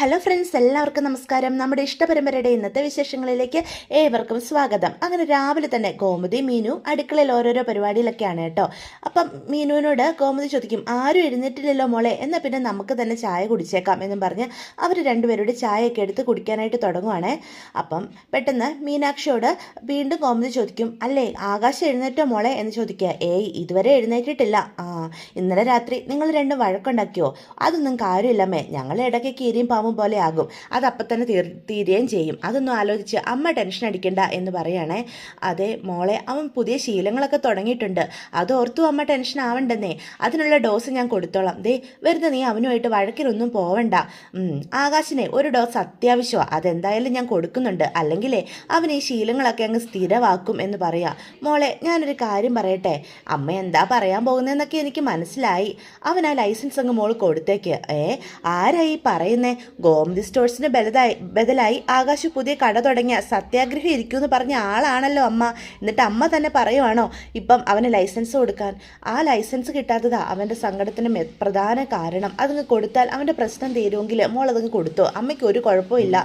Hello friends, എല്ലാവർക്കും നമസ്കാരം. നമ്മുടെ ഇഷ്ടപരമ്പരയുടെ ഇന്നത്തെ വിശേഷങ്ങളിലേക്ക് ഏവർക്കും സ്വാഗതം. അങ്ങനെ രാവിലെ തന്നെ ഗോമതി മീനു അടുക്കളയിൽ ഓരോരോ പരിപാടിയിലൊക്കെയാണ് കേട്ടോ. അപ്പം മീനുവിനോട് ഗോമതി ചോദിക്കും, ആരും എഴുന്നേറ്റില്ലല്ലോ മോളെ, എന്നാൽ പിന്നെ നമുക്ക് തന്നെ ചായ കുടിച്ചേക്കാം എന്നും പറഞ്ഞ് അവർ രണ്ടുപേരുടെ ചായയൊക്കെ എടുത്ത് കുടിക്കാനായിട്ട് തുടങ്ങുവാണേ. അപ്പം പെട്ടെന്ന് മീനാക്ഷിയോട് വീണ്ടും ഗോമതി ചോദിക്കും, അല്ലേ ആകാശം എഴുന്നേറ്റോ മോളെ എന്ന് ചോദിക്കുക. ഏയ് ഇതുവരെ എഴുന്നേറ്റിട്ടില്ല. ഇന്നലെ രാത്രി നിങ്ങൾ രണ്ടും വഴക്കുണ്ടാക്കിയോ? അതൊന്നും കാര്യമില്ലമ്മേ, ഞങ്ങൾ ഇടയ്ക്ക് കീരിയും പോലെ ആകും. അതപ്പം തന്നെ തീരുകയും ചെയ്യും. അതൊന്നും ആലോചിച്ച് അമ്മ ടെൻഷൻ അടിക്കണ്ട എന്ന് പറയണേ. അതെ മോളെ, അവൻ പുതിയ ശീലങ്ങളൊക്കെ തുടങ്ങിയിട്ടുണ്ട്. അതോർത്തു അമ്മ ടെൻഷൻ ആവണ്ടെന്നേ. അതിനുള്ള ഡോസ് ഞാൻ കൊടുത്തോളാം. ദേ വെറുതെ നീ അവനുമായിട്ട് വഴക്കിലൊന്നും പോവണ്ട. ആകാശിനെ ഒരു ഡോസ് അത്യാവശ്യമാണ്, അതെന്തായാലും ഞാൻ കൊടുക്കുന്നുണ്ട്. അല്ലെങ്കിലേ അവൻ ഈ ശീലങ്ങളൊക്കെ അങ്ങ് സ്ഥിരമാക്കും എന്ന് പറയാം. മോളെ ഞാനൊരു കാര്യം പറയട്ടെ, അമ്മ എന്താ പറയാൻ പോകുന്നതെന്നൊക്കെ എനിക്ക് മനസ്സിലായി. അവൻ ആ ലൈസൻസ് അങ്ങ് മോൾ കൊടുത്തേക്ക്. ആരായി പറയുന്നേ? ഗോമതി സ്റ്റോഴ്സിന് ബദലായി ആകാശ് പുതിയ കട തുടങ്ങിയ സത്യാഗ്രഹം ഇരിക്കുമെന്ന് പറഞ്ഞ ആളാണല്ലോ അമ്മ. എന്നിട്ട് അമ്മ തന്നെ പറയുവാണോ ഇപ്പം അവന് ലൈസൻസ് കൊടുക്കാൻ? ആ ലൈസൻസ് കിട്ടാത്തതാ അവൻ്റെ സങ്കടത്തിന് പ്രധാന കാരണം. അതങ്ങ് കൊടുത്താൽ അവൻ്റെ പ്രശ്നം തീരുമെങ്കിൽ മോൾ അതങ്ങ് കൊടുത്തോ, അമ്മയ്ക്ക് ഒരു കുഴപ്പമില്ല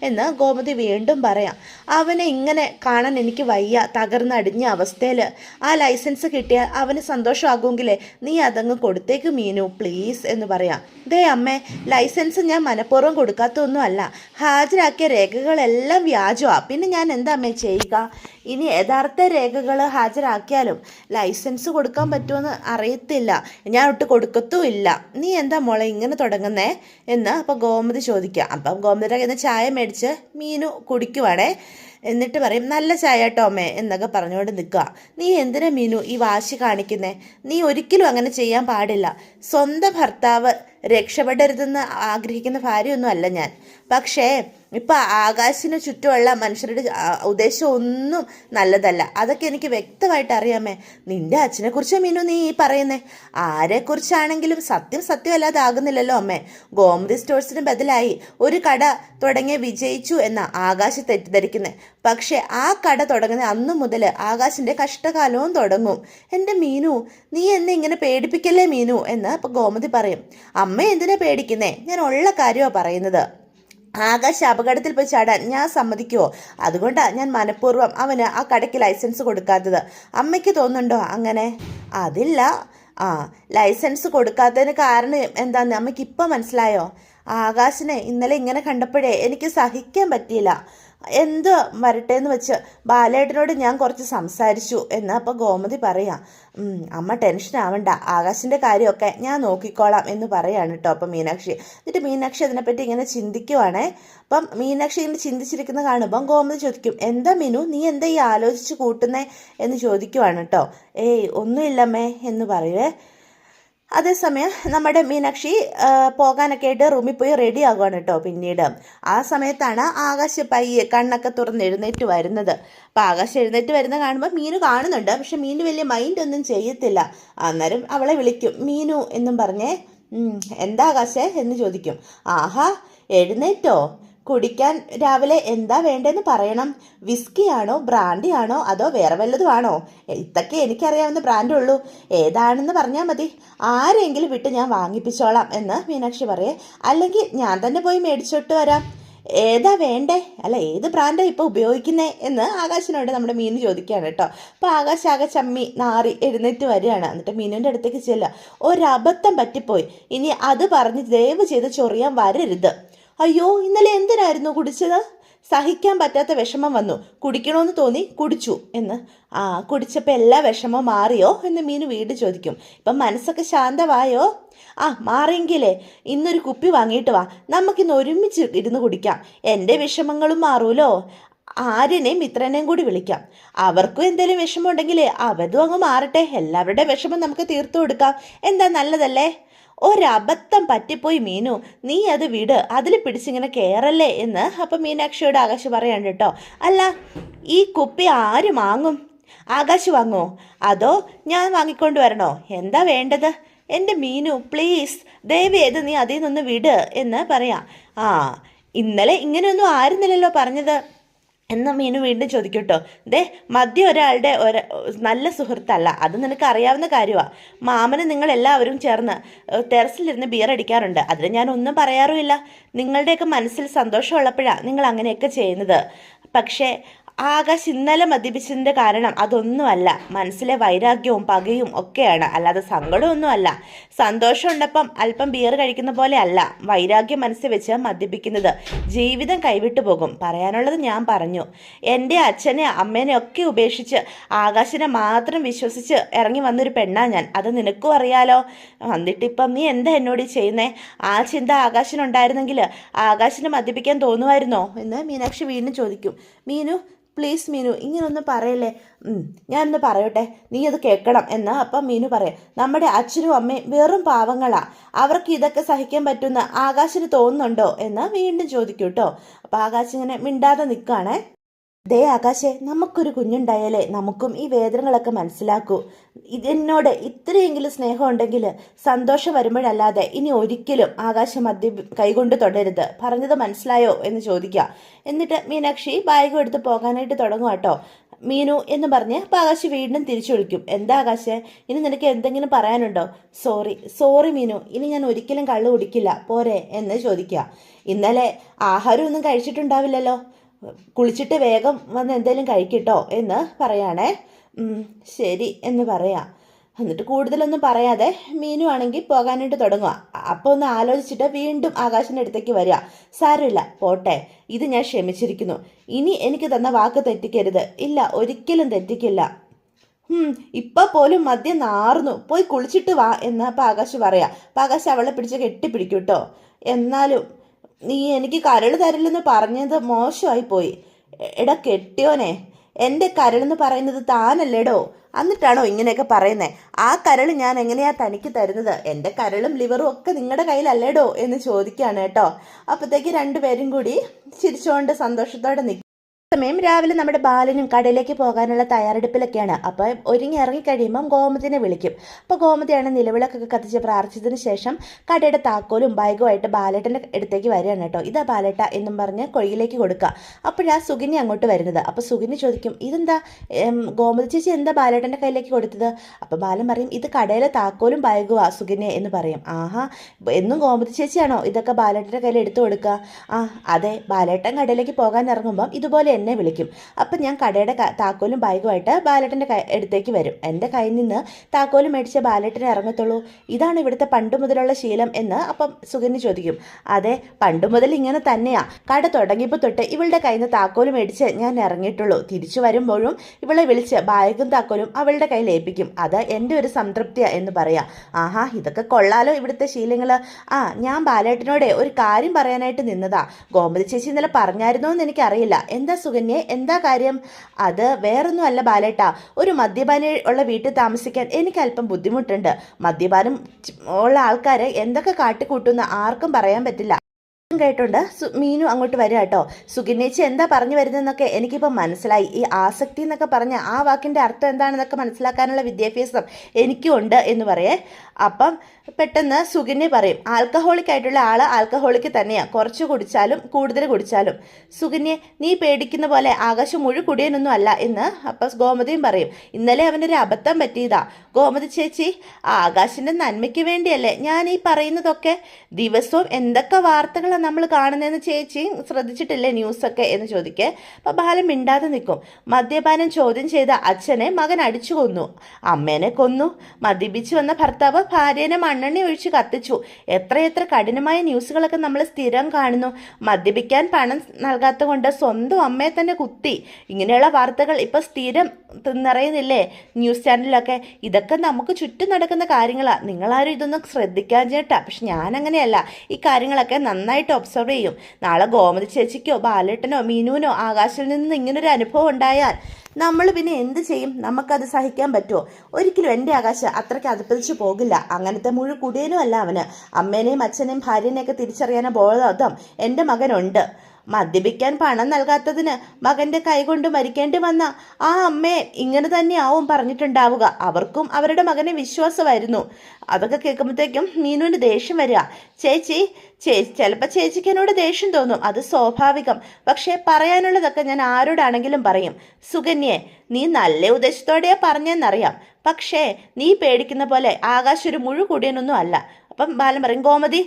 എന്ന് ഗോമതി വീണ്ടും പറയാം. അവനെ ഇങ്ങനെ കാണാൻ എനിക്ക് വയ്യ. തകർന്നടിഞ്ഞ അവസ്ഥയിൽ ആ ലൈസൻസ് കിട്ടിയാൽ അവന് സന്തോഷമാകുമെങ്കിലേ നീ അതങ്ങ് കൊടുത്തേക്ക് മീനു പ്ലീസ് എന്ന് പറയാം. ദേ അമ്മേ, ലൈസൻസ് ഞാൻ മനഃപൂർവ്വം കൊടുക്കാത്തൊന്നും അല്ല. ഹാജരാക്കിയ രേഖകളെല്ലാം വ്യാജമാണ്. പിന്നെ ഞാൻ എന്താ അമ്മേ ചെയ്യുക? ഇനി യഥാർത്ഥ രേഖകൾ ഹാജരാക്കിയാലും ലൈസൻസ് കൊടുക്കാൻ പറ്റുമെന്ന് അറിയത്തില്ല. ഞാൻ ഒട്ട് കൊടുക്കത്തുമില്ല. നീ എന്താ മോളെ ഇങ്ങനെ തുടങ്ങുന്നേ എന്ന് അപ്പം ഗോമതി ചോദിക്കുക. അപ്പം ഗോമതിയുടെ കയ്യിൽ നിന്ന് ചായ മേടിച്ച് മീനു കുടിക്കുവാണേ. എന്നിട്ട് പറയും, നല്ല ചായ കേട്ടോ അമ്മേ എന്നൊക്കെ പറഞ്ഞുകൊണ്ട് നിൽക്കുക. നീ എന്തിനാ മീനു ഈ വാശി കാണിക്കുന്നേ? നീ ഒരിക്കലും അങ്ങനെ ചെയ്യാൻ പാടില്ല. സ്വന്തം ഭർത്താവ് രക്ഷപ്പെടരുതെന്ന് ആഗ്രഹിക്കുന്ന ഭാര്യയൊന്നും അല്ല ഞാൻ. പക്ഷേ ഇപ്പം ആകാശിന് ചുറ്റുമുള്ള മനുഷ്യരുടെ ഉദ്ദേശം ഒന്നും നല്ലതല്ല. അതൊക്കെ എനിക്ക് വ്യക്തമായിട്ട് അറിയാമേ. നിന്റെ അച്ഛനെക്കുറിച്ച് മീനു നീ ഈ പറയുന്നേ? ആരെക്കുറിച്ചാണെങ്കിലും സത്യം സത്യമല്ലാതെ ആകുന്നില്ലല്ലോ അമ്മേ. ഗോമതി സ്റ്റോഴ്സിന് ബദലായി ഒരു കട തുടങ്ങി വിജയിച്ചു എന്ന ആകാശ് തെറ്റിദ്ധരിക്കുന്നത്. പക്ഷേ ആ കട തുടങ്ങുന്ന അന്നു മുതൽ ആകാശിൻ്റെ കഷ്ടകാലവും തുടങ്ങും. എൻ്റെ മീനു, നീ എന്നെ ഇങ്ങനെ പേടിപ്പിക്കല്ലേ മീനു എന്ന് അപ്പം ഗോമതി പറയും. അമ്മ എന്തിനാ പേടിക്കുന്നേ? ഞാൻ ഉള്ള കാര്യമാണ് പറയുന്നത്. ആകാശ് അപകടത്തിൽ പോയി ചാടാൻ ഞാൻ സമ്മതിക്കുമോ? അതുകൊണ്ടാണ് ഞാൻ മനഃപൂർവ്വം അവന് ആ കടയ്ക്ക് ലൈസൻസ് കൊടുക്കാത്തത്. അമ്മയ്ക്ക് തോന്നുന്നുണ്ടോ അങ്ങനെ? അതില്ല. ലൈസൻസ് കൊടുക്കാത്തതിന് കാരണം എന്താണെന്ന് അമ്മയ്ക്ക് ഇപ്പം മനസ്സിലായോ? ആകാശിനെ ഇന്നലെ ഇങ്ങനെ കണ്ടപ്പോഴേ എനിക്ക് സഹിക്കാൻ പറ്റിയില്ല. എന്ത് വരട്ടെ എന്ന് വെച്ച് ബാലേട്ടനോട് ഞാൻ കുറച്ച് സംസാരിച്ചു എന്ന് അപ്പോൾ ഗോമതി പറയാം. അമ്മ ടെൻഷൻ ആവണ്ട, ആകാശിൻ്റെ കാര്യമൊക്കെ ഞാൻ നോക്കിക്കോളാം എന്ന് പറയാണ് കേട്ടോ അപ്പം മീനാക്ഷി. എന്നിട്ട് മീനാക്ഷി അതിനെപ്പറ്റി ഇങ്ങനെ ചിന്തിക്കുവാണേ. അപ്പം മീനാക്ഷി ഇങ്ങനെ ചിന്തിച്ചിരിക്കുന്ന കാണുമ്പം ഗോമതി ചോദിക്കും, എന്താ മീനു നീ എന്താ ഈ ആലോചിച്ച് കൂട്ടുന്നേ എന്ന് ചോദിക്കുവാണ് കേട്ടോ. ഏയ് ഒന്നുമില്ലമ്മേ എന്ന് പറയുവേ. അതേസമയം നമ്മുടെ മീനാക്ഷി പോകാനൊക്കെ ആയിട്ട് റൂമിൽ പോയി റെഡി ആകുവാണ് കേട്ടോ. പിന്നീട് ആ സമയത്താണ് ആകാശ് പയ്യെ കണ്ണൊക്കെ തുറന്ന് എഴുന്നേറ്റ് വരുന്നത്. അപ്പം ആകാശ് എഴുന്നേറ്റ് വരുന്ന കാണുമ്പോൾ മീനു കാണുന്നുണ്ട്. പക്ഷെ മീനു വലിയ മൈൻഡ് ഒന്നും ചെയ്യത്തില്ല. അന്നേരം അവളെ വിളിക്കും, മീനു എന്നും പറഞ്ഞേ. എന്താ ആകാശേ എന്ന് ചോദിക്കും. ആഹാ എഴുന്നേറ്റോ? കുടിക്കാൻ രാവിലെ എന്താ വേണ്ടതെന്ന് പറയണം. വിസ്കിയാണോ ബ്രാൻഡിയാണോ അതോ വേറെ വല്ലതും ആണോ? ഇതൊക്കെ എനിക്കറിയാവുന്ന ബ്രാൻഡുള്ളൂ. ഏതാണെന്ന് പറഞ്ഞാൽ മതി, ആരെങ്കിലും വിട്ട് ഞാൻ വാങ്ങിപ്പിച്ചോളാം എന്ന് മീനാക്ഷി പറയേ. അല്ലെങ്കിൽ ഞാൻ തന്നെ പോയി മേടിച്ചോട്ട് വരാം. ഏതാ വേണ്ടേ? അല്ല ഏത് ബ്രാൻഡാണ് ഇപ്പോൾ ഉപയോഗിക്കുന്നേ എന്ന് ആകാശിനോട് നമ്മുടെ മീനു ചോദിക്കുകയാണ് കേട്ടോ. അപ്പോൾ ആകാശ് ആകെ ചമ്മി നാറി എഴുന്നേറ്റ് വരികയാണ്. എന്നിട്ട് മീനുവിൻ്റെ അടുത്തേക്ക് ചെല്ലുക. ഒരബദ്ധം പറ്റിപ്പോയി, ഇനി അത് പറഞ്ഞ് ദയവ് ചെയ്ത് ചൊറിയാൻ വരരുത്. അയ്യോ ഇന്നലെ എന്തിനായിരുന്നു കുടിച്ചത്? സഹിക്കാൻ പറ്റാത്ത വിഷമം വന്നു, കുടിക്കണമെന്ന് തോന്നി കുടിച്ചു എന്ന്. കുടിച്ചപ്പോൾ എല്ലാ വിഷമവും മാറിയോ എന്ന് മീനു വീണ്ടും ചോദിക്കും. ഇപ്പം മനസ്സൊക്കെ ശാന്തമായോ? മാറിയെങ്കിലേ ഇന്നൊരു കുപ്പി വാങ്ങിയിട്ട് വാ, നമുക്കിന്ന് ഒരുമിച്ച് ഇരുന്ന് കുടിക്കാം. എൻ്റെ വിഷമങ്ങളും മാറൂലോ. ആര്യനെയും മിത്രനെയും കൂടി വിളിക്കാം. അവർക്കും എന്തെങ്കിലും വിഷമം ഉണ്ടെങ്കിൽ അവരും അങ്ങ് മാറട്ടെ. എല്ലാവരുടെ വിഷമം നമുക്ക് തീർത്തു കൊടുക്കാം. എന്താ നല്ലതല്ലേ? ഒരബദ്ധം പറ്റിപ്പോയി മീനു, നീ അത് വിട്, അതിൽ പിടിച്ചിങ്ങനെ കയറല്ലേ എന്ന് അപ്പം മീനാക്ഷിയോട് ആകാശ് പറയാൻ കേട്ടോ. അല്ല ഈ കുപ്പി ആര് വാങ്ങും? ആകാശ് വാങ്ങോ അതോ ഞാൻ വാങ്ങിക്കൊണ്ട് വരണോ? എന്താ വേണ്ടത്? എൻ്റെ മീനു പ്ലീസ് ദയവേത് നീ അതിൽ നിന്ന് വിട് എന്ന് പറയാം. ഇന്നലെ ഇങ്ങനെയൊന്നും ആയിരുന്നില്ലല്ലോ പറഞ്ഞത്. എന്ന് മീനു വീണ്ടും ചോദിക്കും കേട്ടോ. ദേ, മദ്യം ഒരാളുടെ നല്ല സുഹൃത്തല്ല, അത് നിനക്ക് അറിയാവുന്ന കാര്യമാണ്. മാമന് നിങ്ങളെല്ലാവരും ചേർന്ന് ടെറസിലിരുന്ന് ബിയർ അടിക്കാറുണ്ട്, അതിന് ഞാൻ ഒന്നും പറയാറുമില്ല. നിങ്ങളുടെയൊക്കെ മനസ്സിൽ സന്തോഷമുള്ളപ്പോഴാണ് നിങ്ങൾ അങ്ങനെയൊക്കെ ചെയ്യുന്നത്. പക്ഷേ ആകാശ് ഇന്നലെ മദ്യപിച്ചതിൻ്റെ കാരണം അതൊന്നുമല്ല, മനസ്സിലെ വൈരാഗ്യവും പകയും ഒക്കെയാണ്, അല്ലാതെ സങ്കടമൊന്നുമല്ല. സന്തോഷം ഉണ്ടപ്പം അല്പം ബിയർ കഴിക്കുന്ന പോലെ അല്ല വൈരാഗ്യം മനസ്സിൽ വെച്ച് മദ്യപിക്കുന്നത്. ജീവിതം കൈവിട്ടു പോകും. പറയാനുള്ളത് ഞാൻ പറഞ്ഞു. എൻ്റെ അച്ഛനെ അമ്മേനെ ഒക്കെ ഉപേക്ഷിച്ച് ആകാശിനെ മാത്രം വിശ്വസിച്ച് ഇറങ്ങി വന്നൊരു പെണ്ണാ ഞാൻ, അത് നിനക്കും അറിയാലോ. വന്നിട്ടിപ്പം നീ എന്താ എന്നോട് ചെയ്യുന്നേ? ആ ചിന്ത ആകാശിനുണ്ടായിരുന്നെങ്കിൽ ആകാശിനെ മദ്യപിക്കാൻ തോന്നുമായിരുന്നോ എന്ന് മീനാക്ഷി വീണ്ടും ചോദിക്കും. മീനു, പ്ലീസ് മീനു, ഇങ്ങനൊന്നും പറയല്ലേ. ഞാനൊന്ന് പറയട്ടെ, നീ അത് കേൾക്കണം എന്ന് അപ്പം മീനു പറയാം. നമ്മുടെ അച്ഛനും അമ്മയും വെറും പാവങ്ങളാ, അവർക്ക് ഇതൊക്കെ സഹിക്കാൻ പറ്റുന്ന ആകാശിന് തോന്നുന്നുണ്ടോ എന്ന് വീണ്ടും ചോദിക്കും കേട്ടോ. അപ്പം ആകാശ് ഇങ്ങനെ മിണ്ടാതെ നിൽക്കുകയാണേ. ദേ ആകാശേ, നമുക്കൊരു കുഞ്ഞുണ്ടായാലേ നമുക്കും ഈ വേദനകളൊക്കെ മനസ്സിലാക്കൂ. ഇതിനോട് ഇത്രയെങ്കിലും സ്നേഹം ഉണ്ടെങ്കിൽ സന്തോഷം വരുമ്പോഴല്ലാതെ ഇനി ഒരിക്കലും ആകാശം കൈകൊണ്ട് തൊടരുത്. പറഞ്ഞത് മനസ്സിലായോ എന്ന് ചോദിക്കുക. എന്നിട്ട് മീനാക്ഷി ബാഗ് എടുത്ത് പോകാനായിട്ട് തുടങ്ങും കേട്ടോ. മീനു എന്ന് പറഞ്ഞ് അപ്പോൾ ആകാശ് വീണ്ടും തിരിച്ചു വിളിക്കും. എന്താ ആകാശേ, ഇനി നിനക്ക് എന്തെങ്കിലും പറയാനുണ്ടോ? സോറി മീനു, ഇനി ഞാൻ ഒരിക്കലും കള്ളു കുടിക്കില്ല, പോരെ എന്ന് ചോദിക്കുക. ഇന്നലെ ആഹാരമൊന്നും കഴിച്ചിട്ടുണ്ടാവില്ലല്ലോ, കുളിച്ചിട്ട് വേഗം വന്ന് എന്തെങ്കിലും കഴിക്കട്ടോ എന്ന് പറയാണേ. ശരി എന്ന് പറയാം. എന്നിട്ട് കൂടുതലൊന്നും പറയാതെ മീനു ആണെങ്കിൽ പോകാനായിട്ട് തുടങ്ങുക. അപ്പോൾ ഒന്ന് ആലോചിച്ചിട്ട് വീണ്ടും ആകാശിൻ്റെ അടുത്തേക്ക് വരിക. സാരമില്ല, പോട്ടെ, ഇത് ഞാൻ ക്ഷമിച്ചിരിക്കുന്നു. ഇനി എനിക്ക് തന്ന വാക്ക് തെറ്റിക്കരുത്. ഇല്ല, ഒരിക്കലും തെറ്റിക്കില്ല. ഇപ്പം പോലും മദ്യം നാർന്നു, പോയി കുളിച്ചിട്ട് വാ എന്ന് അപ്പം ആകാശ് പറയാം. അപ്പം ആകാശ് അവളെ പിടിച്ച് കെട്ടിപ്പിടിക്കും കേട്ടോ. എന്നാലും നീ എനിക്ക് കരൾ തരില്ലെന്ന് പറഞ്ഞത് മോശമായി പോയി. എടാ കെട്ടിയോനെ, എൻ്റെ കരളെന്ന് പറയുന്നത് താനല്ലേടോ, എന്നിട്ടാണോ ഇങ്ങനെയൊക്കെ പറയുന്നത്? ആ കരൾ ഞാൻ എങ്ങനെയാ തനിക്ക് തരുന്നത്? എൻ്റെ കരളും ലിവറും ഒക്കെ നിങ്ങളുടെ കയ്യിലല്ലേടോ എന്ന് ചോദിക്കുകയാണ് കേട്ടോ. അപ്പോഴത്തേക്ക് രണ്ടുപേരും കൂടി ചിരിച്ചുകൊണ്ട് സന്തോഷത്തോടെ നിൽക്കും. സമയം രാവിലെ നമ്മുടെ ബാലനും കടയിലേക്ക് പോകാനുള്ള തയ്യാറെടുപ്പിലൊക്കെയാണ്. അപ്പോൾ ഒരുങ്ങി ഇറങ്ങിക്കഴിയുമ്പം ഗോമതിനെ വിളിക്കും. അപ്പോൾ ഗോമതിയാണ് നിലവിളക്കൊക്കെ കത്തിച്ച് പ്രാർത്ഥിച്ചതിന് ശേഷം കടയുടെ താക്കോലും ബാഗുമായിട്ട് ബാലേട്ടൻ്റെ അടുത്തേക്ക് വരികയാണ് കേട്ടോ. ഇതാ ബാലേട്ട എന്നും പറഞ്ഞ് കൊഴിയിലേക്ക് കൊടുക്കുക. അപ്പോഴാ സുഗിനി അങ്ങോട്ട് വരുന്നത്. അപ്പോൾ സുഗിനി ചോദിക്കും, ഇതെന്താ ഗോമതി ചേച്ചി എന്താ ബാലേട്ടൻ്റെ കയ്യിലേക്ക് കൊടുത്തത്? അപ്പോൾ ബാലൻ പറയും, ഇത് കടയിലെ താക്കോലും ബാഗുവാ സുഗിനി എന്ന് പറയും. ആഹാ, എന്നും ഗോമതി ചേച്ചിയാണോ ഇതൊക്കെ ബാലേട്ടൻ്റെ കയ്യിൽ എടുത്തു കൊടുക്കുക? ആ അതെ, ബാലേട്ടൻ കടയിലേക്ക് പോകാൻ ഇറങ്ങുമ്പം ഇതുപോലെ എന്നെ വിളിക്കും. അപ്പം ഞാൻ കടയുടെ താക്കോലും ബാഗുമായിട്ട് ബാലേട്ടൻ്റെ അടുത്തേക്ക് വരും. എൻ്റെ കയ്യിൽ നിന്ന് താക്കോലും മേടിച്ച് ബാലേട്ടനെ ഇറങ്ങത്തുള്ളൂ. ഇതാണ് ഇവിടുത്തെ പണ്ട് മുതലുള്ള ശീലം എന്ന് അപ്പം സുഗന്യ ചോദിക്കും. അതെ, പണ്ട് മുതൽ ഇങ്ങനെ തന്നെയാ. കട തുടങ്ങിയപ്പോൾ തൊട്ട് ഇവളുടെ കയ്യിൽ നിന്ന് താക്കോലും മേടിച്ച് ഞാൻ ഇറങ്ങിയിട്ടുള്ളൂ. തിരിച്ചു വരുമ്പോഴും ഇവളെ വിളിച്ച് ബാഗും താക്കോലും അവളുടെ കയ്യിൽ ഏൽപ്പിക്കും. അത് എൻ്റെ ഒരു സംതൃപ്തിയാ എന്ന് പറയാം. ആഹാ, ഇതൊക്കെ കൊള്ളാലോ ഇവിടുത്തെ ശീലങ്ങൾ. ഞാൻ ബാലേട്ടനോടെ ഒരു കാര്യം പറയാനായിട്ട് നിന്നതാ. ഗോമതി ചേച്ചി ഇന്നലെ പറഞ്ഞായിരുന്നോ എന്ന് എനിക്കറിയില്ല. എന്താ സുകന്യെ, എന്താ കാര്യം? അത് വേറൊന്നും അല്ല ബാലേട്ടാ, ഒരു മദ്യപാനി ഉള്ള വീട്ടിൽ താമസിക്കാൻ എനിക്ക് അല്പം ബുദ്ധിമുട്ടുണ്ട്. മദ്യപാനം ഉള്ള ആൾക്കാരെ എന്തൊക്കെ കാട്ടിക്കൂട്ടുന്ന ആർക്കും പറയാൻ പറ്റില്ല. കേട്ടുണ്ട് മീനു അങ്ങോട്ട് വരിക കേട്ടോ. സുഗിനേച്ചി എന്താ പറഞ്ഞു വരുന്നതെന്നൊക്കെ എനിക്കിപ്പോൾ മനസ്സിലായി. ഈ ആസക്തി എന്നൊക്കെ പറഞ്ഞ ആ വാക്കിൻ്റെ അർത്ഥം എന്താണെന്നൊക്കെ മനസ്സിലാക്കാനുള്ള വിദ്യാഭ്യാസം എനിക്കും ഉണ്ട് എന്ന് പറയേ. അപ്പം പെട്ടെന്ന് സുഗന്യ പറയും, ആൽക്കഹോളിക് ആയിട്ടുള്ള ആൾ ആൽക്കഹോളിക്ക് തന്നെയാണ്, കുറച്ച് കുടിച്ചാലും കൂടുതൽ കുടിച്ചാലും. സുഗന്യ, നീ പേടിക്കുന്ന പോലെ ആകാശം കുടിയനൊന്നും അല്ല എന്ന് അപ്പം ഗോമതിയും പറയും. ഇന്നലെ അവനൊരു അബദ്ധം പറ്റിയതാ. ഗോമതി ചേച്ചി, ആകാശിൻ്റെ നന്മയ്ക്ക് വേണ്ടിയല്ലേ ഞാൻ ഈ പറയുന്നതൊക്കെ? ദിവസവും എന്തൊക്കെ വാർത്തകളാണ് നമ്മൾ കാണുന്നതെന്ന് ചേച്ചി ശ്രദ്ധിച്ചിട്ടില്ലേ ന്യൂസൊക്കെ എന്ന് ചോദിക്കേ. അപ്പം ബാലൻ മിണ്ടാതെ നിൽക്കും. മദ്യപാനം ചോദ്യം ചെയ്ത അച്ഛനെ മകൻ അടിച്ചു കൊന്നു, അമ്മേനെ കൊന്നു, മദ്യപിച്ചു വന്ന ഭർത്താവ് ഭാര്യേനെ മണ്ണെണ്ണ ഒഴിച്ച് കത്തിച്ചു. എത്രയെത്ര കഠിനമായ ന്യൂസുകളൊക്കെ നമ്മൾ സ്ഥിരം കാണുന്നു. മദ്യപിക്കാൻ പണം നൽകാത്ത കൊണ്ട് സ്വന്തം അമ്മയെ തന്നെ കുത്തി. ഇങ്ങനെയുള്ള വാർത്തകൾ ഇപ്പം സ്ഥിരം നിറയുന്നില്ലേ ന്യൂസ് ചാനലിലൊക്കെ? ഇതൊക്കെ നമുക്ക് ചുറ്റും നടക്കുന്ന കാര്യങ്ങളാണ്. നിങ്ങളാരും ഇതൊന്നും ശ്രദ്ധിക്കാൻ ചേട്ടാ. പക്ഷെ ഞാനങ്ങനെയല്ല, ഈ കാര്യങ്ങളൊക്കെ നന്നായിട്ട് ഒബ്സർവ് ചെയ്യും. നാളെ ഗോമതി ചേച്ചിക്കോ ബാലേട്ടനോ മീനുവിനോ ആകാശിൽ നിന്ന് ഇങ്ങനൊരു അനുഭവം ഉണ്ടായാൽ നമ്മൾ പിന്നെ എന്ത് ചെയ്യും? നമുക്കത് സഹിക്കാൻ പറ്റുമോ? ഒരിക്കലും എൻ്റെ ആകാശ് അത്രയ്ക്ക് അതിപ്പതിച്ച് പോകില്ല. അങ്ങനത്തെ കുടിയനും അല്ല അവന്. അമ്മേനെയും അച്ഛനെയും ഭാര്യനെയൊക്കെ തിരിച്ചറിയാനോ ബോധം എൻ്റെ മകനുണ്ട്. മദ്യപിക്കാൻ പണം നൽകാത്തതിന് മകൻ്റെ കൈകൊണ്ട് മരിക്കേണ്ടി വന്ന ആ അമ്മയെ ഇങ്ങനെ തന്നെയാവും പറഞ്ഞിട്ടുണ്ടാവുക. അവർക്കും അവരുടെ മകനെ വിശ്വാസമായിരുന്നു. അതൊക്കെ കേൾക്കുമ്പോഴത്തേക്കും മീനുവിന് ദേഷ്യം വരിക. ചേച്ചി ചിലപ്പോൾ ചേച്ചിക്ക് എന്നോട് ദേഷ്യം തോന്നും, അത് സ്വാഭാവികം. പക്ഷേ പറയാനുള്ളതൊക്കെ ഞാൻ ആരോടാണെങ്കിലും പറയും. സുകന്യെ, നീ നല്ല ഉദ്ദേശത്തോടെയാ പറഞ്ഞെന്നറിയാം. പക്ഷേ നീ പേടിക്കുന്ന പോലെ ആകാശ് ഒരു മുഴുകൂടിയനൊന്നും അല്ല. അപ്പം ബാലൻ പറയും, ഗോമതി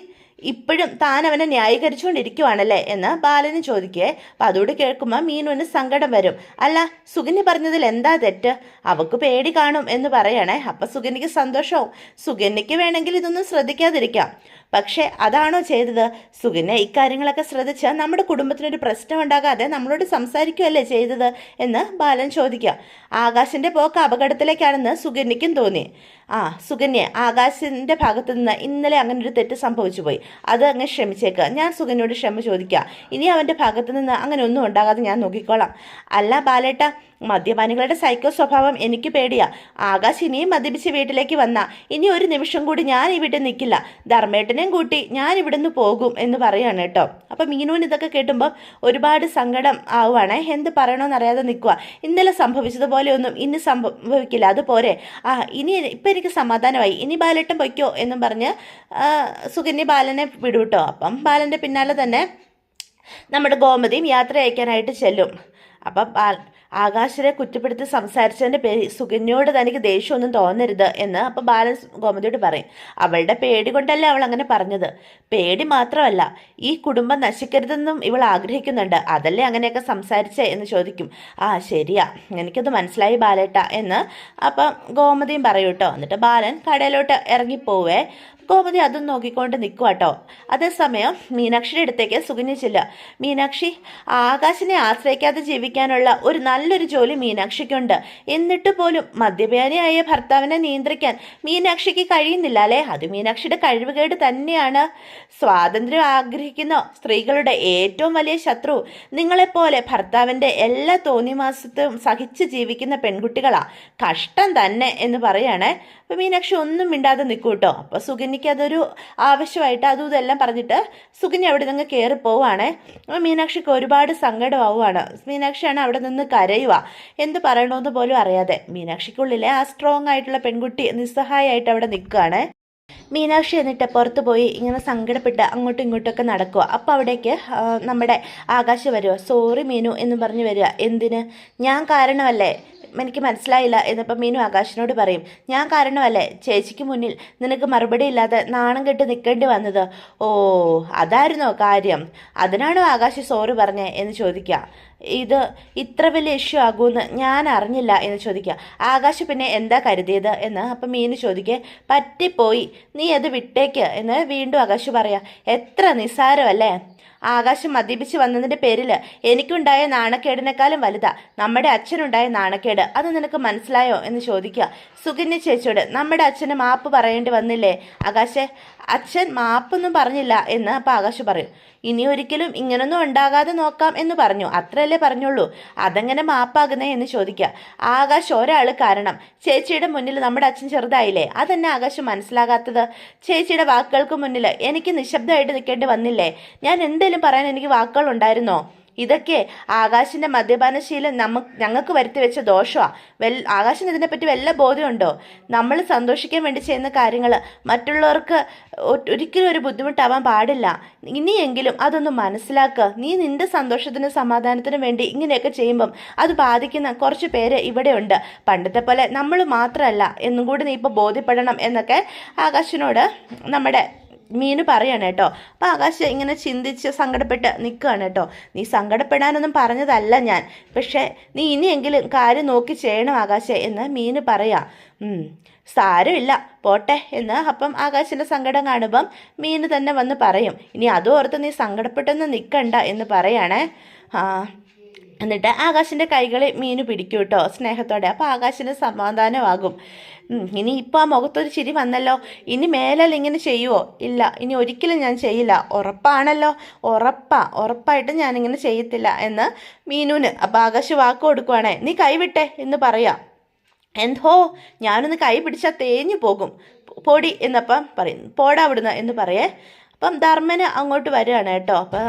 ഇപ്പോഴും താൻ അവനെ ന്യായീകരിച്ചുകൊണ്ടിരിക്കുവാണല്ലേ എന്ന് ബാലന് ചോദിക്കേ. അപ്പം അതോട് കേൾക്കുമ്പോൾ മീനുവിന് സങ്കടം വരും. അല്ല, സുകന്യ പറഞ്ഞതിൽ എന്താ തെറ്റ്? അവൾക്ക് പേടി കാണും എന്ന് പറയണേ. അപ്പം സുകന്യക്ക് സന്തോഷവും. സുകന്യക്ക് വേണമെങ്കിൽ ഇതൊന്നും ശ്രദ്ധിക്കാതിരിക്കാം. പക്ഷേ അതാണോ ചെയ്തത്? സുകന്യ ഇക്കാര്യങ്ങളൊക്കെ ശ്രദ്ധിച്ച് നമ്മുടെ കുടുംബത്തിനൊരു പ്രശ്നം ഉണ്ടാകാതെ നമ്മളോട് സംസാരിക്കുകയല്ലേ ചെയ്തത് എന്ന് ബാലൻ ചോദിക്കുക. ആകാശിൻ്റെ പോക്ക് അപകടത്തിലേക്കാണെന്ന് സുകന്യയ്ക്കും തോന്നി. സുകന്യ, ആകാശിൻ്റെ ഭാഗത്തു നിന്ന് ഇന്നലെ അങ്ങനെ ഒരു തെറ്റ് സംഭവിച്ചു പോയി. അത് അങ്ങ് ക്ഷമിച്ചേക്കുക. ഞാൻ സുകന്യയോട് ക്ഷമ ചോദിക്കുക. ഇനി അവൻ്റെ ഭാഗത്തു നിന്ന് അങ്ങനെ ഒന്നും ഉണ്ടാകാതെ ഞാൻ നോക്കിക്കോളാം. അല്ല ബാലേട്ട, മദ്യപാനികളുടെ സൈക്കോ സ്വഭാവം എനിക്ക് പേടിയാ. ആകാശ് ഇനിയും മദ്യപിച്ച് വീട്ടിലേക്ക് വന്ന ഇനി ഒരു നിമിഷം കൂടി ഞാൻ ഈ വീട്ടിൽ നിൽക്കില്ല. ധർമ്മേട്ടനെയും കൂട്ടി ഞാൻ ഇവിടുന്ന് പോകും എന്ന് പറയാണ് കേട്ടോ. അപ്പം മീനുവിന് ഇതൊക്കെ കേട്ടുമ്പോൾ ഒരുപാട് സങ്കടം ആവുകയാണേ. എന്ത് പറയണമെന്നറിയാതെ നിൽക്കുക. ഇന്നലെ സംഭവിച്ചതുപോലെയൊന്നും ഇനി സംഭവിക്കില്ല, അതുപോരെ. ഇനി ഇപ്പം എനിക്ക് സമാധാനമായി, ഇനി ബാലേട്ടൻ പൊയ്ക്കോ എന്നും പറഞ്ഞ് സുകന്യ ബാലനെ വിടൂട്ടോ. അപ്പം ബാലൻ്റെ പിന്നാലെ തന്നെ നമ്മുടെ ഗോമതിയും യാത്ര അയക്കാനായിട്ട് ചെല്ലും. അപ്പം ആകാശിനെ കുറ്റപ്പെടുത്തി സംസാരിച്ചതിൻ്റെ പേര് സുകന്യയോട് തനിക്ക് ദേഷ്യമൊന്നും തോന്നരുത് എന്ന് അപ്പം ബാലൻ ഗോമതിയോട് പറയും. അവളുടെ പേടി കൊണ്ടല്ലേ അവൾ അങ്ങനെ പറഞ്ഞത്. പേടി മാത്രമല്ല, ഈ കുടുംബം നശിക്കരുതെന്നും ഇവൾ ആഗ്രഹിക്കുന്നുണ്ട്. അതല്ലേ അങ്ങനെയൊക്കെ സംസാരിച്ചേ എന്ന് ചോദിക്കും. ശരിയാ, എനിക്കത് മനസ്സിലായി ബാലേട്ട എന്ന് അപ്പം ഗോമതിയും പറയൂ കേട്ടോ. എന്നിട്ട് ബാലൻ കടയിലോട്ട് ഇറങ്ങിപ്പോവേ. ഗോമതി അതും നോക്കിക്കൊണ്ട് നിൽക്കുക കേട്ടോ. അതേസമയം മീനാക്ഷിയുടെ അടുത്തേക്ക് സുകന്യ ചെല്ലുക. മീനാക്ഷി, ആകാശിനെ ആശ്രയിക്കാതെ ജീവിക്കാനുള്ള ഒരു നല്ലൊരു ജോലി മീനാക്ഷിക്കുണ്ട്. എന്നിട്ട് പോലും മദ്യപാനിയായ ഭർത്താവിനെ നിയന്ത്രിക്കാൻ മീനാക്ഷിക്ക് കഴിയുന്നില്ല അല്ലേ? അത് മീനാക്ഷിയുടെ കഴിവുകേട് തന്നെയാണ്. സ്വാതന്ത്ര്യം ആഗ്രഹിക്കുന്ന സ്ത്രീകളുടെ ഏറ്റവും വലിയ ശത്രു നിങ്ങളെപ്പോലെ ഭർത്താവിൻ്റെ എല്ലാ തോന്നിമാസത്തും സഹിച്ച് ജീവിക്കുന്ന പെൺകുട്ടികളാ. കഷ്ടം തന്നെ എന്ന് പറയുകയാണേ. അപ്പം മീനാക്ഷി ഒന്നും മിണ്ടാതെ നിൽക്കും കേട്ടോ. അപ്പോൾ സുകന്യയ്ക്ക് അതൊരു ആവശ്യമായിട്ട് അതും ഇതെല്ലാം പറഞ്ഞിട്ട് സുകന്യ അവിടെ നിന്ന് കയറി പോവുകയാണേ. അപ്പോൾ മീനാക്ഷിക്ക് ഒരുപാട് സങ്കടമാവുകയാണ്. മീനാക്ഷിയാണ് അവിടെ നിന്ന് കരയുക. എന്ത് പറയണമെന്ന് പോലും അറിയാതെ. മീനാക്ഷിക്കുള്ളിലെ ആ സ്ട്രോങ് ആയിട്ടുള്ള പെൺകുട്ടി നിസ്സഹായമായിട്ട് അവിടെ നിൽക്കുകയാണ്. മീനാക്ഷി എന്നിട്ട് പുറത്ത് പോയി ഇങ്ങനെ സങ്കടപ്പെട്ട് അങ്ങോട്ടും ഇങ്ങോട്ടൊക്കെ നടക്കുക. അപ്പോൾ അവിടേക്ക് നമ്മുടെ ആകാശ് വരിക. സോറി മീനു എന്ന് പറഞ്ഞ് വരിക. എന്തിന്? ഞാൻ കാരണമല്ലേ, എനിക്ക് മനസ്സിലായില്ല എന്നപ്പം മീനു ആകാശിനോട് പറയും. ഞാൻ കാരണമല്ലേ ചേച്ചിക്ക് മുന്നിൽ നിനക്ക് മറുപടി ഇല്ലാതെ നാണം കെട്ട് നിൽക്കേണ്ടി വന്നത്? അതായിരുന്നോ കാര്യം? അതിനാണോ ആകാശ് സോറി പറഞ്ഞേ എന്ന് ചോദിക്കുക. ഇത് ഇത്ര വലിയ ഇഷ്യൂ ആകുമെന്ന് ഞാൻ അറിഞ്ഞില്ല എന്ന് ചോദിക്കുക. ആകാശ് പിന്നെ എന്താ കരുതിയത് എന്ന് അപ്പം മീനു ചോദിക്കുക. പറ്റിപ്പോയി, നീ അത് വിട്ടേക്ക് എന്ന് വീണ്ടും ആകാശ് പറയാ. എത്ര നിസ്സാരമല്ലേ? ആകാശം മദ്യപിച്ച് വന്നതിൻ്റെ പേരിൽ എനിക്കുണ്ടായ നാണക്കേടിനേക്കാളും വലുതാ നമ്മുടെ അച്ഛനുണ്ടായ നാണക്കേട്. അത് നിനക്ക് മനസ്സിലായോ എന്ന് ചോദിക്കുക. സുകന്യ ചേച്ചിയോട് നമ്മുടെ അച്ഛന് മാപ്പ് പറയേണ്ടി വന്നില്ലേ ആകാശേ? അച്ഛൻ മാപ്പൊന്നും പറഞ്ഞില്ല എന്ന് അപ്പം ആകാശ് പറയും. ഇനി ഒരിക്കലും ഇങ്ങനൊന്നും ഉണ്ടാകാതെ നോക്കാം എന്ന് പറഞ്ഞു, അത്രയല്ലേ പറഞ്ഞുള്ളൂ. അതെങ്ങനെ മാപ്പാകുന്നേ എന്ന് ചോദിക്കുക. ആകാശ് ഒരാൾ കാരണം. ചേച്ചിയുടെ മുന്നിൽ നമ്മുടെ അച്ഛൻ ചെറുതായില്ലേ? അതെന്നെ ആകാശം മനസ്സിലാകാത്തത്. ചേച്ചിയുടെ വാക്കുകൾക്ക് മുന്നിൽ എനിക്ക് നിശബ്ദമായിട്ട് നിൽക്കേണ്ടി വന്നില്ലേ? ഞാൻ എന്തേലും പറയാൻ എനിക്ക് വാക്കുകൾ ഉണ്ടായിരുന്നോ? ഇതൊക്കെ ആകാശിൻ്റെ മദ്യപാനശീലം ഞങ്ങൾക്ക് വരുത്തി വെച്ച ദോഷമാണ്. ആകാശിന് ഇതിനെപ്പറ്റി വല്ല ബോധ്യമുണ്ടോ? നമ്മൾ സന്തോഷിക്കാൻ വേണ്ടി ചെയ്യുന്ന കാര്യങ്ങൾ മറ്റുള്ളവർക്ക് ഒരിക്കലും ഒരു ബുദ്ധിമുട്ടാവാൻ പാടില്ല. ഇനിയെങ്കിലും അതൊന്ന് മനസ്സിലാക്കുക. നീ നിൻ്റെ സന്തോഷത്തിനും സമാധാനത്തിനും വേണ്ടി ഇങ്ങനെയൊക്കെ ചെയ്യുമ്പം അത് ബാധിക്കുന്ന കുറച്ച് പേര് ഇവിടെയുണ്ട്. പണ്ടത്തെ പോലെ നമ്മൾ മാത്രമല്ല എന്നും കൂടി നീ ഇപ്പോൾ ബോധ്യപ്പെടണം എന്നൊക്കെ ആകാശിനോട് നമ്മുടെ മീനു പറയാണ് കേട്ടോ. അപ്പം ആകാശ് ഇങ്ങനെ ചിന്തിച്ച് സങ്കടപ്പെട്ട് നിൽക്കുകയാണ് കേട്ടോ. നീ സങ്കടപ്പെടാനൊന്നും പറഞ്ഞതല്ല ഞാൻ, പക്ഷേ നീ ഇനിയെങ്കിലും കാര്യം നോക്കി ചെയ്യണം ആകാശേ എന്ന് മീനു പറയാം. സാരമില്ല പോട്ടെ എന്ന് അപ്പം ആകാശിൻ്റെ സങ്കടം കാണുമ്പം മീനു തന്നെ വന്ന് പറയും. ഇനി അതും ഓർത്ത് നീ സങ്കടപ്പെട്ടൊന്നും നിൽക്കണ്ട എന്ന് പറയാണേ. എന്നിട്ട് ആകാശിൻ്റെ കൈകളിൽ മീനു പിടിക്കും കേട്ടോ സ്നേഹത്തോടെ. അപ്പോൾ ആകാശിന് സമാധാനമാകും. ഇനി ഇപ്പോൾ ആ മുഖത്തൊരു ചിരി വന്നല്ലോ. ഇനി മേലാൽ ഇങ്ങനെ ചെയ്യുമോ? ഇല്ല, ഇനി ഒരിക്കലും ഞാൻ ചെയ്യില്ല. ഉറപ്പാണല്ലോ? ഉറപ്പായിട്ടും ഞാനിങ്ങനെ ചെയ്യത്തില്ല എന്ന് മീനുവിന് അപ്പോൾ ആകാശ് വാക്ക് കൊടുക്കുവാണേ. നീ കൈവിട്ടെ എന്ന് പറയാം. എന്തോ ഞാനൊന്ന് കൈ പിടിച്ചാൽ തേഞ്ഞു പോകും, പൊടി എന്നപ്പം പറയും. പോടാ അവിടുന്ന് എന്ന് പറയേ. അപ്പം ധർമ്മന് അങ്ങോട്ട് വരികയാണ് കേട്ടോ. അപ്പം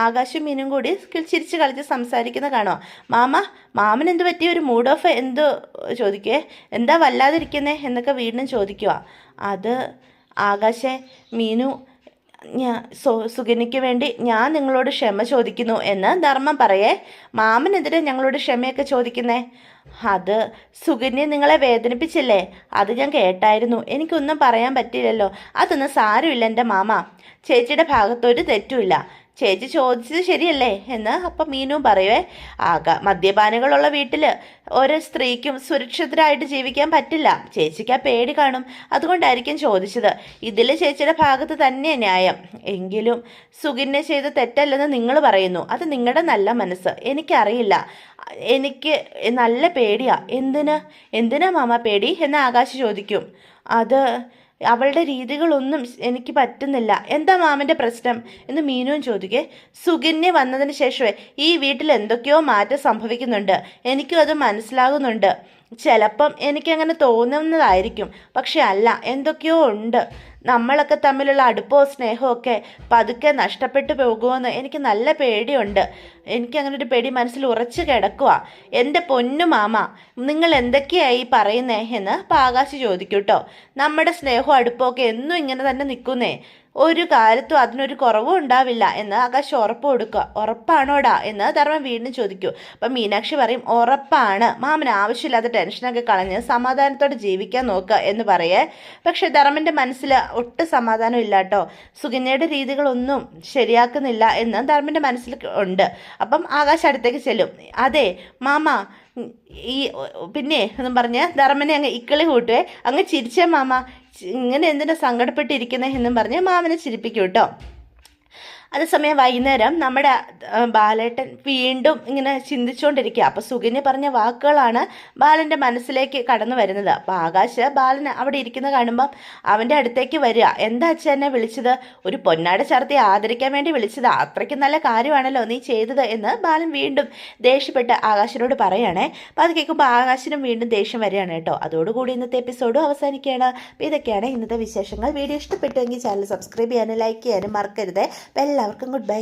ആകാശും മീനും കൂടി ചിരിച്ച് കളിച്ച് സംസാരിക്കുന്ന കാണുക. മാമൻ എന്ത് പറ്റിയ ഒരു മൂഡ് ഓഫ് എന്തോ ചോദിക്കേ, എന്താ വല്ലാതിരിക്കുന്നേ എന്നൊക്കെ വീണ്ടും ചോദിക്കുക. അത് ആകാശേ, മീനു, സുഗന്യയ്ക്ക് വേണ്ടി ഞാൻ നിങ്ങളോട് ക്ഷമ ചോദിക്കുന്നു എന്ന് ധർമ്മം പറയേ. മാമനെതിരെ ഞങ്ങളോട് ക്ഷമയൊക്കെ ചോദിക്കുന്നേ? അത് സുഗന്യ നിങ്ങളെ വേദനിപ്പിച്ചില്ലേ? അത് ഞാൻ കേട്ടായിരുന്നു. എനിക്കൊന്നും പറയാൻ പറ്റില്ലല്ലോ. അതൊന്നും സാരമില്ല എൻ്റെ മാമ. ചേച്ചിയുടെ ഭാഗത്തൊരു തെറ്റുമില്ല. ചേച്ചി ചോദിച്ചത് ശരിയല്ലേ എന്ന് അപ്പം മീനും പറയുവേ. മദ്യപാനികളുള്ള വീട്ടിൽ ഒരു സ്ത്രീക്കും സുരക്ഷിതരായിട്ട് ജീവിക്കാൻ പറ്റില്ല. ചേച്ചിക്ക് ആ പേടി കാണും, അതുകൊണ്ടായിരിക്കും ചോദിച്ചത്. ഇതിൽ ചേച്ചിയുടെ ഭാഗത്ത് തന്നെ ന്യായം. എങ്കിലും സുഗന്യ ചെയ്ത് തെറ്റല്ലെന്ന് നിങ്ങൾ പറയുന്നു. അത് നിങ്ങളുടെ നല്ല മനസ്സ്. എനിക്കറിയില്ല, എനിക്ക് നല്ല പേടിയാ. എന്തിനാ മാമ പേടി എന്ന് ആകാശ് ചോദിക്കും. അത് അവളുടെ രീതികളൊന്നും എനിക്ക് പറ്റുന്നില്ല. എന്താ മാമൻ്റെ പ്രശ്നം എന്ന് മീനുവും ചോദിക്കേ. സുകന്യ വന്നതിന് ശേഷമേ ഈ വീട്ടിൽ എന്തൊക്കെയോ മാറ്റം സംഭവിക്കുന്നുണ്ട്. എനിക്കും അത് മനസ്സിലാകുന്നുണ്ട്. ചിലപ്പം എനിക്കങ്ങനെ തോന്നുന്നതായിരിക്കും, പക്ഷെ അല്ല, എന്തൊക്കെയോ ഉണ്ട്. നമ്മളൊക്കെ തമ്മിലുള്ള അടുപ്പവും സ്നേഹവും ഒക്കെ പതുക്കെ നഷ്ടപ്പെട്ടു പോകുമെന്ന് എനിക്ക് നല്ല പേടിയുണ്ട്. എനിക്കങ്ങനെ ഒരു പേടി മനസ്സിൽ ഉറച്ചു കിടക്കുക. എൻ്റെ പൊന്നു മാമ, നിങ്ങൾ എന്തൊക്കെയായി പറയുന്നേ എന്ന് ആകാശ് ചോദിക്കും കേട്ടോ. നമ്മുടെ സ്നേഹവും അടുപ്പമൊക്കെ എന്നും ഇങ്ങനെ തന്നെ നിൽക്കുന്നേ. ഒരു കാലത്തും അതിനൊരു കുറവും ഉണ്ടാവില്ല എന്ന് ആകാശ് ഉറപ്പ് കൊടുക്കുക. ഉറപ്പാണോടാ എന്ന് ധർമ്മം വീണ്ടും ചോദിക്കൂ. അപ്പം മീനാക്ഷി പറയും, ഉറപ്പാണ്. മാമന് ആവശ്യമില്ലാത്ത ടെൻഷനൊക്കെ കളഞ്ഞ് സമാധാനത്തോടെ ജീവിക്കാൻ നോക്കുക എന്ന് പറയേ. പക്ഷെ ധർമ്മൻ്റെ മനസ്സിൽ ഒട്ടും സമാധാനം ഇല്ല കേട്ടോ. സുകന്യയുടെ രീതികളൊന്നും ശരിയാക്കുന്നില്ല എന്ന് ധർമ്മൻ്റെ മനസ്സിൽ ഉണ്ട്. അപ്പം ആകാശ് അടുത്തേക്ക് ചെല്ലും. അതെ മാമ, ഈ പിന്നെ എന്നും പറഞ്ഞ് ധർമ്മനെ അങ്ങ് ഇക്കിളി കൂട്ടുവേ. അങ്ങ് ചിരിച്ചേ മാമ, ഇങ്ങനെ എന്തിനാ സങ്കടപ്പെട്ടിരിക്കുന്നേ എന്നും പറഞ്ഞ് മാമനെ ചിരിപ്പിക്കും കേട്ടോ. അതേസമയം വൈകുന്നേരം നമ്മുടെ ബാലേട്ടൻ വീണ്ടും ഇങ്ങനെ ചിന്തിച്ചുകൊണ്ടിരിക്കുക. അപ്പോൾ സുകന്യ പറഞ്ഞ വാക്കുകളാണ് ബാലൻ്റെ മനസ്സിലേക്ക് കടന്നു വരുന്നത്. അപ്പോൾ ആകാശ് ബാലൻ അവിടെ ഇരിക്കുന്ന കാണുമ്പം അവൻ്റെ അടുത്തേക്ക് വരിക. എന്താ അച്ഛൻ എന്നെ വിളിച്ചത്? ഒരു പൊന്നാട ചാർത്തി ആദരിക്കാൻ വേണ്ടി വിളിച്ചത്. അത്രയ്ക്ക് നല്ല കാര്യമാണല്ലോ നീ ചെയ്തത് എന്ന് ബാലൻ വീണ്ടും ദേഷ്യപ്പെട്ട് ആകാശിനോട് പറയുകയാണേ. അപ്പോൾ അത് കേൾക്കുമ്പോൾ ആകാശിനും വീണ്ടും ദേഷ്യം വരികയാണ് കേട്ടോ. അതോടുകൂടി ഇന്നത്തെ എപ്പിസോഡും അവസാനിക്കുകയാണ്. അപ്പോൾ ഇതൊക്കെയാണ് ഇന്നത്തെ വിശേഷങ്ങൾ. വീഡിയോ ഇഷ്ടപ്പെട്ടുവെങ്കിൽ ചാനൽ സബ്സ്ക്രൈബ് ചെയ്യാനും ലൈക്ക് ചെയ്യാനും മറക്കരുത്. എല്ലാവർക്കും ഗുഡ് ബൈ.